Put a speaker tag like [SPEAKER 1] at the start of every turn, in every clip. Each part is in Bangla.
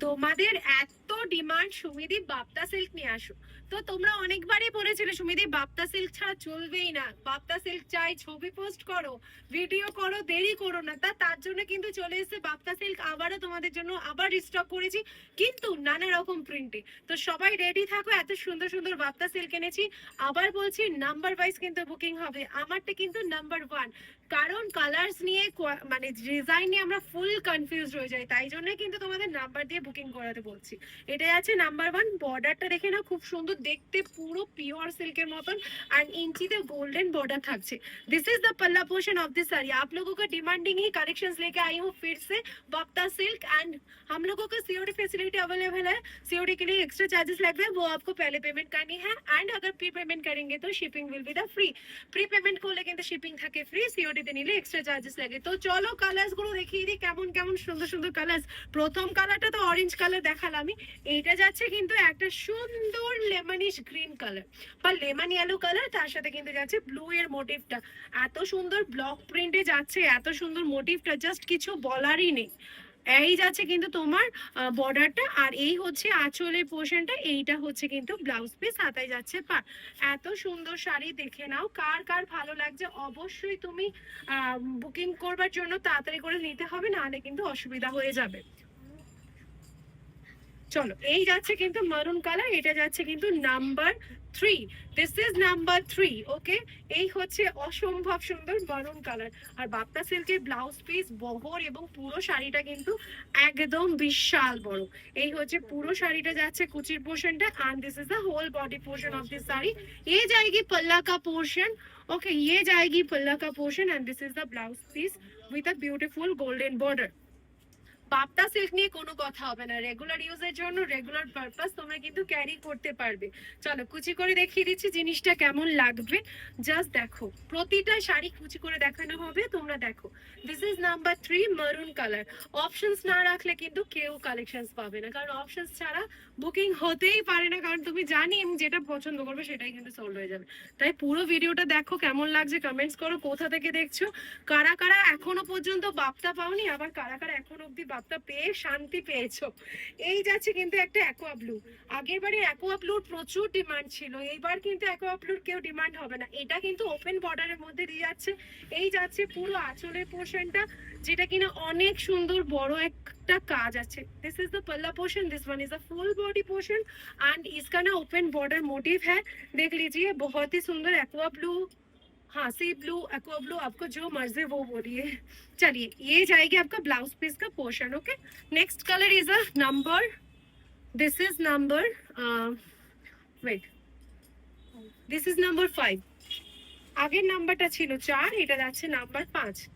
[SPEAKER 1] তোমাদের এত ডিমান্ড সুমিদি বাপ্তা সিল্ক নিয়ে আসো, তো তোমরা অনেকবারই বলেছিলে সুমিদি বাপ্তা সিল্ক ছাড়া চলবেই না, বাপ্তা সিল্ক চাই, ছবি পোস্ট করো, ভিডিও করো, দেরি করো না। তার জন্য কিন্তু চলে এসেছে বাপ্তা সিল্ক, আবারও তোমাদের জন্য আবার রিস্টক করেছি, কিন্তু নানা রকম প্রিন্টে। তো সবাই রেডি থাকো, এত সুন্দর সুন্দর বাপ্তা সিল্ক এনেছি। আবার বলছি নাম্বার ওয়াইজ কিন্তু বুকিং হবে, আমারটা কিন্তু নাম্বার 1, কারণ কালার্স নিয়ে মানে ডিজাইন নিয়ে আমরা ফুল কনফিউজ হয়ে যাই, তাই জন্য কিন্তু তোমাদের নাম্বার দিয়ে বুকিং করাতে বলছি। এটাই আছে নাম্বার 1। বর্ডারটা দেখে না খুব সুন্দর দেখতে, পুরো পিওর सिल्क মতন, আর इंची गोल्डन बॉर्डर থাকছে। दिस इज द पल्ला पोर्शन ऑफ दिस साड़ी। आप लोगों का डिमांडिंग ही कलेक्शंस लेके आई हूँ फिर से, बाप्ता सिल्क। एंड हम लोगों का सीओडी फैसिलिटी अवेलेबल है। सीओडी के लिए एक्स्ट्रा चार्जेस लगते हैं, वो आपको पहले पेमेंट करनी है। एंड अगर प्री पेमेंट करेंगे तो shipping will be the free. Pre payment করলে কিন্তু শিপিং থাকে ফ্রি, সিওডি তে নিলে এক্সট্রা চার্জেস লাগে। তো চলো কালার্স গুলো দেখিয়ে দিই, কেমন কেমন সুন্দর সুন্দর কালার্স। প্রথম কালারটা তো অরেঞ্জ কালার দেখালামই, এইটা যাচ্ছে কিন্তু একটা সুন্দর লেমনিশ গ্রিন কালার বা লেমন ইয়েলো কালার, তার সাথে কিন্তু যাচ্ছে ব্লু এর মোটিভটা। এত সুন্দর ব্লক প্রিন্টে যাচ্ছে, এত সুন্দর মোটিভটা, জাস্ট কিছু বলারই নেই। এই যাচ্ছে কিন্তু তোমার বর্ডারটা, আর এই হচ্ছে আঁচলের পোর্শনটা, এইটা হচ্ছে কিন্তু ব্লাউজ পিস, হাতায় যাচ্ছে পার। এত সুন্দর শাড়ি, দেখে নাও কার কার ভালো লাগছে। অবশ্যই তুমি বুকিং করবার জন্য তাড়াতাড়ি করে নিতে হবে, নাহলে কিন্তু অসুবিধা হয়ে যাবে। চলো, এই যাচ্ছে কিন্তু মারুন কালার, এটা যাচ্ছে কিন্তু নাম্বার 3। This is number 3। ওকে, এই হচ্ছে অসম্ভব সুন্দর মারুন কালার। আর বাপ্তা সিল্কের ব্লাউজ পিস বহর এবং পুরো শাড়িটা কিন্তু একদম বিশাল বড়। এই হচ্ছে পুরো শাড়িটা যাচ্ছে কুচির পোর্শনটা, and this is the whole body portion of this sari. ये जाएगी पल्ला का पोर्शन। ओके, ये जाएगी पल्ला का portion, and this is the blouse piece with a beautiful golden border. বাপ্তা সিল্ক নিয়ে কোনো কথা হবে না, রেগুলার ইউজের জন্য, রেগুলার পারপাস তোমরা কিন্তু ক্যারি করতে পারবে। চলো কুচি করে দেখিয়ে দিচ্ছি জিনিসটা কেমন লাগবে, জাস্ট দেখো। প্রতিটা শাড়ি কুচি করে দেখানো হবে, তোমরা দেখো। দিস ইজ নাম্বার 3 মারুন কালার। অপশনস না রাখলে কিন্তু কেউ কালেকশনস পাবে না, কারণ অপশনস ছাড়া বুকিং হতেই পারে না, কারণ তুমি জানি আমি যেটা পছন্দ করবে সেটাই কিন্তু সোল্ড হয়ে যাবে। তাই পুরো ভিডিওটা দেখো, কেমন লাগছে কমেন্টস করো, কোথা থেকে দেখছো, কারা কারা এখনো পর্যন্ত বাপ্তা পাওনি, আবার কারা কারা এখন অব্দি বাপ্তা পেয়ে শান্তি পেয়েছো। এই যাচ্ছে কিন্তু একটা অ্যাকোয়া ব্লু। আগের বারে অ্যাকোয়া ব্লুর প্রচুর ডিমান্ড ছিল, এইবার কিন্তু অ্যাকোয়া ব্লুর কেউ ডিমান্ড হবে না। এটা কিন্তু ওপেন বর্ডারের মধ্যে দিয়ে যাচ্ছে। এই যাচ্ছে পুরো আঁচলের পোর্শনটা, যেটা কিনা অনেক সুন্দর বড় একটা কাজ আছে। दिस इज द पल्ला portion, this one is the full body portion, and इसका ना ओपन बॉर्डर मोटिव है, देख लीजिए। बहुत ही सुंदर एक्वा ब्लू, हाँ सी ब्लू, एक्वा ब्लू, आपको जो मर्जी वो बोलिए। चलिए, ये जाएगी आपका ब्लाउज पीस का portion. Okay, next colour is a number, this is number wait, this is number 5। আগের নাম্বারটা ছিল 4, এটা যাচ্ছে নাম্বার 5।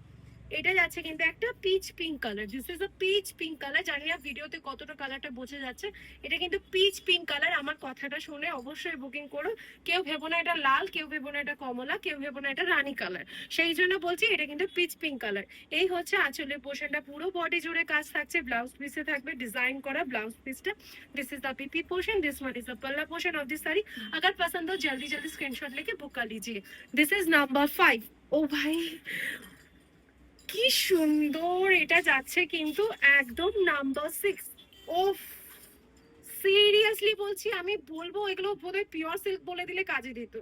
[SPEAKER 1] এটা যাচ্ছে কিন্তু একটা pitch pink colour. This is a pitch pink colour. জানি না ভিডিওতে কতটা কালারটা বোঝা যাচ্ছে, এটা কিন্তু পিচ পিঙ্ক কালার। আমার কথাটা শুনে অবশ্যই বুকিং করো। কেউ ভেবো না এটা লাল, কেউ ভেবো না এটা কমলা, কেউ ভেবো না এটা রানী কালার, সেই জন্য বলছি এটা কিন্তু পিচ পিঙ্ক কালার। এই হচ্ছে আঁচলের পোর্শনটা, পুরো বডি জুড়ে কাজ থাকছে, ব্লাউজ পিসে থাকবে ডিজাইন করা ব্লাউজ পিসটা। This is the PP portion, this one is the पल्ला पोर्शन ऑफ दिस साड़ी। अगर पसंद हो जल्दी जल्दी स्क्रीनशॉट लेके बुक कर लीजिए। This is number 5। ओ भाई কি সুন্দর, এটা যাচ্ছে কিন্তু একদম নাম্বার 6। ওফ, সিরিয়াসলি বলছি, আমি বলবো এগুলো বোধহয় পিওর সিল্ক বলে দিলে কাজে দিত।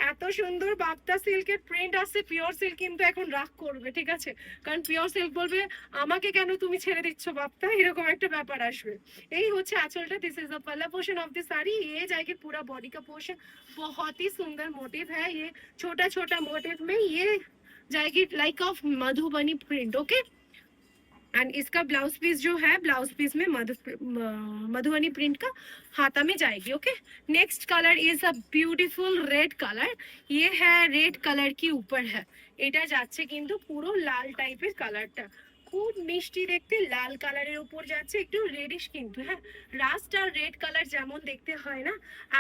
[SPEAKER 1] এত সুন্দর বাপ্তা সিল্কের প্রিন্ট আসছে, পিওর সিল্ক কিন্তু এখন রাগ করবে, ঠিক আছে? কারণ পিওর সিল্ক বলবে আমাকে কেন তুমি ছেড়ে দিচ্ছ বাপ্তা, এরকম একটা ব্যাপার আসবে। এই হচ্ছে আঁচলটা, दिस इज द पल्ला पोर्शन ऑफ दिस साड़ी। ये जाएगी पूरा बॉडी का पोर्शन, बहुत ही सुंदर मोटिव है, ये छोटा छोटा मोटिव में ये जाएगी like of Madhubani print. Okay, and इसका ब्लाउज पीस जो है, ब्लाउज पीस में मधुबनी प्रिंट का हाथा में जाएगी। Okay, next colour is a beautiful red colour. ये है रेड कलर की ऊपर है, এটা যাচ্ছে কিন্তু পুরো লাল টাইপের কালারটা, খুব মিষ্টি দেখতে, লাল কালারের উপর যাচ্ছে, একটু রেডিশ কিন্তু। হ্যাঁ, রাস্ট আর রেড কালার যেমন দেখতে হয় না,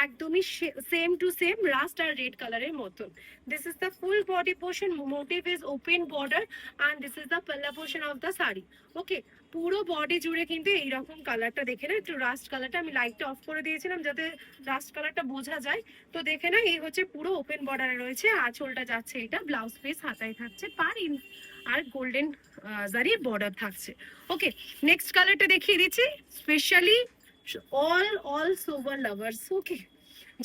[SPEAKER 1] একদমই সেম টু সেম রাস্ট আর রেড কালারের মতন। This is the full body portion, motive is open border, and this is the পাল্লা portion of the sari. Okay, পুরো বডি জুড়ে কিন্তু এইরকম কালারটা দেখে না, একটু রাস্ট কালারটা আমি লাইটটা অফ করে দিয়েছিলাম যাতে রাস্ট কালারটা বোঝা যায়। তো দেখে না, এই হচ্ছে পুরো ওপেন বর্ডারে রয়েছে, আঁচলটা যাচ্ছে এটা, ব্লাউজ পিস হাতায় থাকছে পার ইন, আর গোল্ডেন জারি বর্ডার থাকছে। ওকে, নেক্সট কালারটা দেখিয়ে দিচ্ছি, স্পেশালি অল সোভার লাভার্স, ওকে,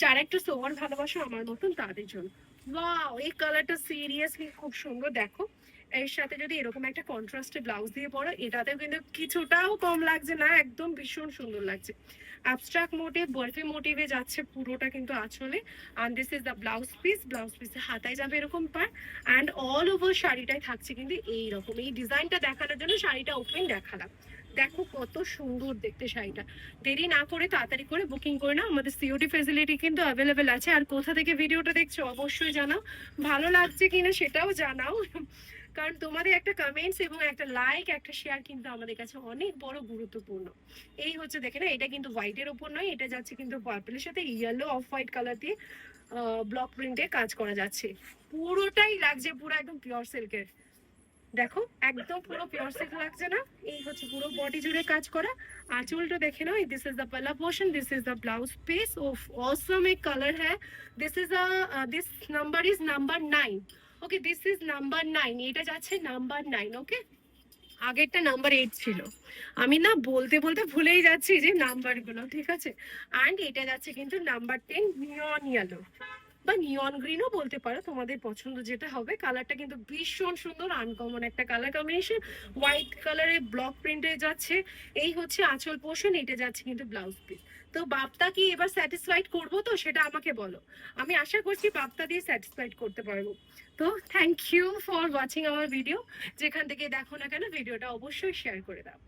[SPEAKER 1] যারা একটু সোভার ভালোবাসো আমার মতন তাদের জন্য। ওয়াও, এই কালারটা সিরিয়াসলি খুব সুন্দর। দেখো এর সাথে যদি এরকম একটা কন্ট্রাস্টে ব্লাউজ দিয়ে পরো, এটাতেও কিন্তু কিছুটাও কম লাগছে না, একদম ভীষণ সুন্দর লাগছে। অ্যাবস্ট্রাক্ট মোটিভ, বরফি মোটিভে যাচ্ছে পুরোটা কিন্তু আঁচলে। And this is the blouse piece. Blouse পিসে হাতায় যাবে এরকম পার, অ্যান্ড অল ওভার শাড়িটাই থাকছে কিন্তু এইরকম। এই ডিজাইনটা দেখানোর জন্য শাড়িটা ওপেন দেখালাম। দেখো কত সুন্দর দেখতে শাড়িটা। দেরি না করে তাড়াতাড়ি করে বুকিং করে নাও, আমাদের সিওডি ফেসিলিটি কিন্তু অ্যাভেলেবেল আছে। আর কোথা থেকে ভিডিওটা দেখছো অবশ্যই জানাও, ভালো লাগছে কিনা সেটাও জানাও, কারণ তোমাদের একটা কমেন্টস এবং একটা লাইক, একটা শেয়ার কিন্তু আমাদের কাছে অনেক বড় গুরুত্বপূর্ণ। এই হচ্ছে দেখে না, এটা কিন্তু হোয়াইটের ওপর নয়, এটা যাচ্ছে কিন্তু পার্পলের সাথে ইয়েলো অফ হোয়াইট কালার দিয়ে ব্লক প্রিন্টে কাজ করা যাচ্ছে। পুরোটাই লাগছে পুরো একদম পিওর সিল্কের। দেখো একদম পুরো পিওর সিল্ক লাগছে না? এই হচ্ছে পুরো বডি জুড়ে কাজ করা। আঁচলটা দেখে নাও, দিস ইজ দ্য পাল্লা portion, this is the blouse piece. Of awesome एक कलर है। This is this number is number 9। Okay, this is number 9, এটা যাচ্ছে নাম্বার 9। ওকে, আগেরটা নাম্বার 8 ছিল। আমি না বলতে বলতে ভুলেই যাচ্ছি যে নাম্বারগুলো, ঠিক আছে। অ্যান্ড এটা যাচ্ছে কিন্তু নাম্বার 10 নিয়ন ইয়েলো বা নিয়ন গ্রিনও বলতে পারো, তোমাদের পছন্দ যেটা হবে। কালারটা কিন্তু ভীষণ সুন্দর, আনকমন একটা কালার কম্বিনেশন। হোয়াইট কালারের ব্লক প্রিন্টে যাচ্ছে। এই হচ্ছে আঁচল পোর্শন, এটা যাচ্ছে কিন্তু ব্লাউজ পিস। তো বাপ্তা কি এবার স্যাটিসফাইড করবো তো সেটা আমাকে বলো। আমি আশা করছি বাপ্তা দিয়ে স্যাটিসফাইড করতে পারবো। তো thank you for watching our video. যেখান থেকে দেখো না কেন ভিডিওটা অবশ্যই শেয়ার করে দাও।